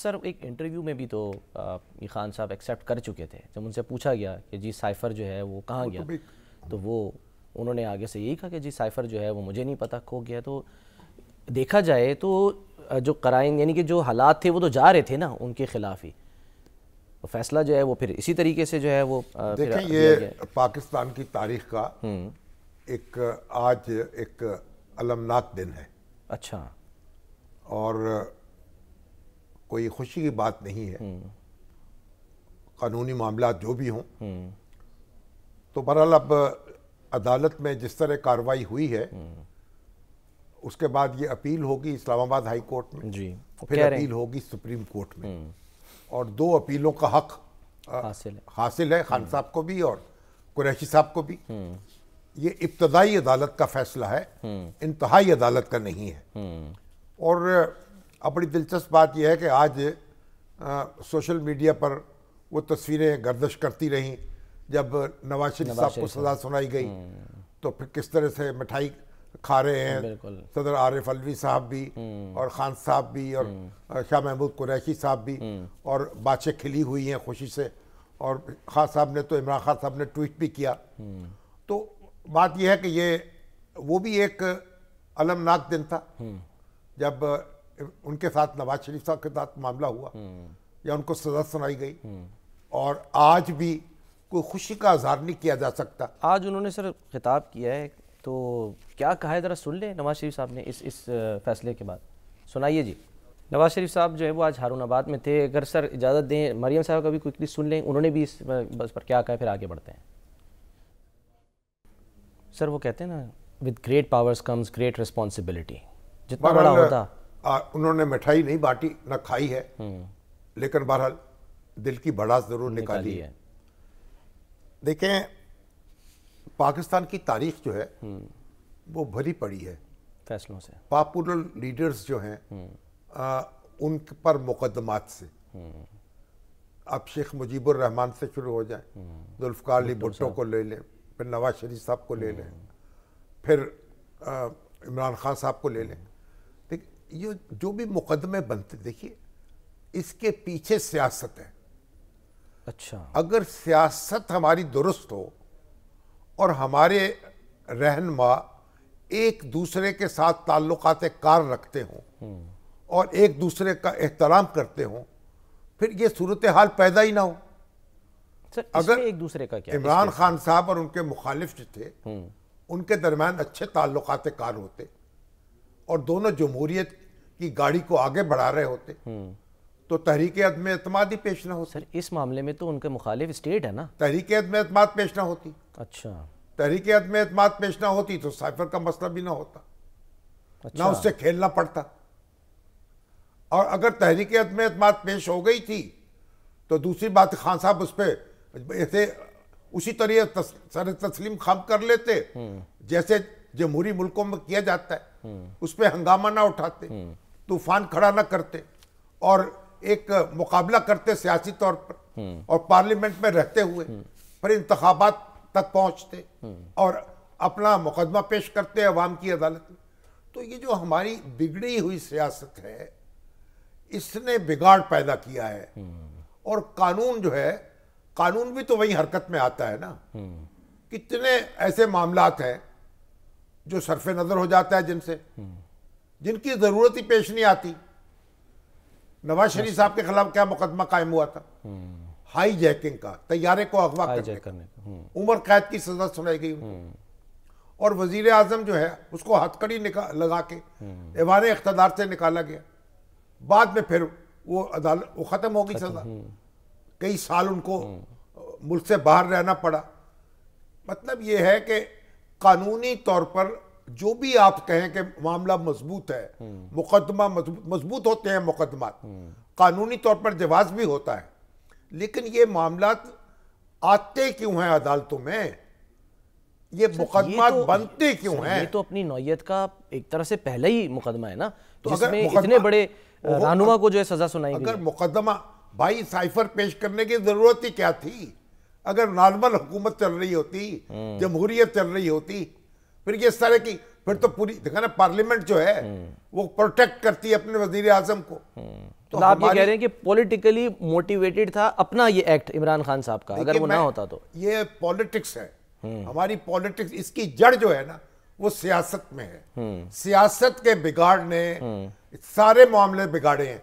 Sir एक interview में भी तो ये खान साहब एक्सेप्ट कर चुके थे, जब उनसे पूछा गया कि जी साइफ़र जो है वो कहाँ गया, तो वो उन्होंने आगे से यही कहा कि जी साइफ़र जो है वो मुझे नहीं पता, खो गया। तो देखा जाए तो जो कराइन यानी कि जो हालात थे वो तो जा रहे थे ना उनके ख़िलाफ़ ही, तो फैसला जो है वो फिर इसी तरीके से जो है वो देखें, ये पाकिस्तान की तारीख का एक आज एक अलमनाक दिन है। अच्छा। और कोई खुशी की बात नहीं है, कानूनी मामला जो भी हों। तो बहरहाल अब अदालत में जिस तरह कार्रवाई हुई है, उसके बाद ये अपील होगी इस्लामाबाद हाई कोर्ट में जी, फिर अपील होगी सुप्रीम कोर्ट में, और 2 अपीलों का हक हासिल है खान साहब को भी और कुरैशी साहब को भी। ये इब्तदाई अदालत का फैसला है, इंतहाई अदालत का नहीं है। और अब बड़ी दिलचस्प बात यह है कि आज सोशल मीडिया पर वो तस्वीरें गर्दिश करती रहीं जब नवाज शरीफ साहब को सज़ा सुनाई गई, तो फिर किस तरह से मिठाई खा रहे हैं सदर आरिफ अलवी साहब भी और खान साहब भी और शाह महमूद कुरैशी साहब भी, और बातें खिली हुई हैं खुशी से। और खान साहब ने तो इमरान खान साहब ने ट्वीट भी किया। तो बात यह है कि ये वो भी एक अलमनाक दिन था जब उनके साथ नवाज शरीफ साहब के साथ मामला हुआ या उनको सज़ा सुनाई गई, और आज भी कोई खुशी का इज़हार नहीं किया जा सकता। आज उन्होंने सर खिताब किया है, तो क्या कहा है ज़रा सुन लें नवाज शरीफ साहब ने इस फैसले के बाद, सुनाइए जी। नवाज शरीफ साहब जो है वो आज हारूनाबाद में थे, अगर सर इजाज़त दें मरियम साहब का भी क्विकली सुन लें, उन्होंने भी इस बस पर क्या कहा, फिर आगे बढ़ते हैं। सर वो कहते हैं ना, with great powers comes great responsibility, जितना बड़ा होता। उन्होंने मिठाई नहीं बांटी ना खाई है, लेकिन बहरहाल दिल की भड़ास जरूर निकाली है। देखें, पाकिस्तान की तारीख जो है वो भरी पड़ी है फैसलों से। पॉपुलर लीडर्स जो हैं उन पर मुकदमात से, अब शेख मुजीबुर रहमान से शुरू हो जाए, जुल्फ़िकार अली भुट्टो को ले लें, फिर नवाज शरीफ साहब को ले लें, फिर इमरान खान साहब को ले लें। देखिए, ये जो भी मुकदमे बनते, देखिए इसके पीछे सियासत है। अच्छा, अगर सियासत हमारी दुरुस्त हो और हमारे रहनुमा एक दूसरे के साथ ताल्लुकात कार रखते हों और एक दूसरे का एहतराम करते हों, फिर ये सूरत हाल पैदा ही ना हो। सर, अगर एक दूसरे का क्या, इमरान खान साहब और उनके मुखालिफ जो थे उनके दरमियान अच्छे ताल्लुकात कार होते और दोनों जमहूरियत की गाड़ी को आगे बढ़ा रहे होते, तो तहरीक अदम एतमाद ही पेश ना होती। सर इस मामले में तो उनके मुखालिफ स्टेट है ना, तहरीक अदम एतमाद पेश ना होती। अच्छा, तहरीक अदम एतमाद पेश ना होती तो साइफर का मसला भी ना होता। अच्छा। ना उससे खेलना पड़ता। और अगर तहरीक अदम एतमाद पेश हो गई थी तो दूसरी बात, खान साहब उस पर ऐसे उसी तरह सर तस्लीम खाम कर लेते जैसे जमहूरी मुल्कों में किया जाता है, उस पर हंगामा ना उठाते, तूफान खड़ा ना करते और एक मुकाबला करते सियासी तौर पर, और पार्लियामेंट में रहते हुए फिर इंतखाबात तक पहुंचते और अपना मुकदमा पेश करते अवाम की अदालत में। तो ये जो हमारी बिगड़ी हुई सियासत है, इसने बिगाड़ पैदा किया है। और कानून जो है, कानून भी तो वही हरकत में आता है ना। कितने ऐसे मामलात हैं जो सरफे नजर हो जाता है, जिनकी जरूरत ही पेश नहीं आती। नवाज शरीफ साहब के खिलाफ क्या मुकदमा कायम हुआ था, हाई जैकिंग का, तैयारे को अगवा करने का, उम्र कैद की सजा सुनाई गई उनको। और वजीर आजम जो है उसको हथकड़ी लगा के ऐवान इख्तदार से निकाला गया। बाद में फिर वो अदालत वो खत्म हो गई सजा, कई साल उनको मुल्क से बाहर रहना पड़ा। मतलब ये है कि कानूनी तौर पर जो भी आप कहें कि मामला मजबूत है, मुकदमा मजबूत होते हैं मुकदमा, कानूनी तौर पर जवाज भी होता है, लेकिन ये मामला आते क्यों हैं अदालतों में, ये मुकदमा बनते क्यों हैं? ये तो अपनी नौयत का एक तरह से पहला ही मुकदमा है ना, तो जिसमें इतने बड़े रहनुमा को जो है सजा सुनाई गई। अगर मुकदमा भाई साइफर पेश करने की जरूरत ही क्या थी? अगर नॉर्मल हुकूमत चल रही होती, जमहूरियत चल रही होती, फिर ये इस तरह की, फिर तो पूरी देखा ना, पार्लियामेंट जो है वो प्रोटेक्ट करती है अपने वजीर आजम को, तो आप ये कह रहे हैं कि पॉलिटिकली मोटिवेटेड था अपना ये एक्ट इमरान खान साहब का, अगर वो ना होता तो? ये पॉलिटिक्स है, हमारी पॉलिटिक्स, इसकी जड़ जो है ना वो सियासत में है। सियासत के बिगाड़ ने सारे मामले बिगाड़े हैं।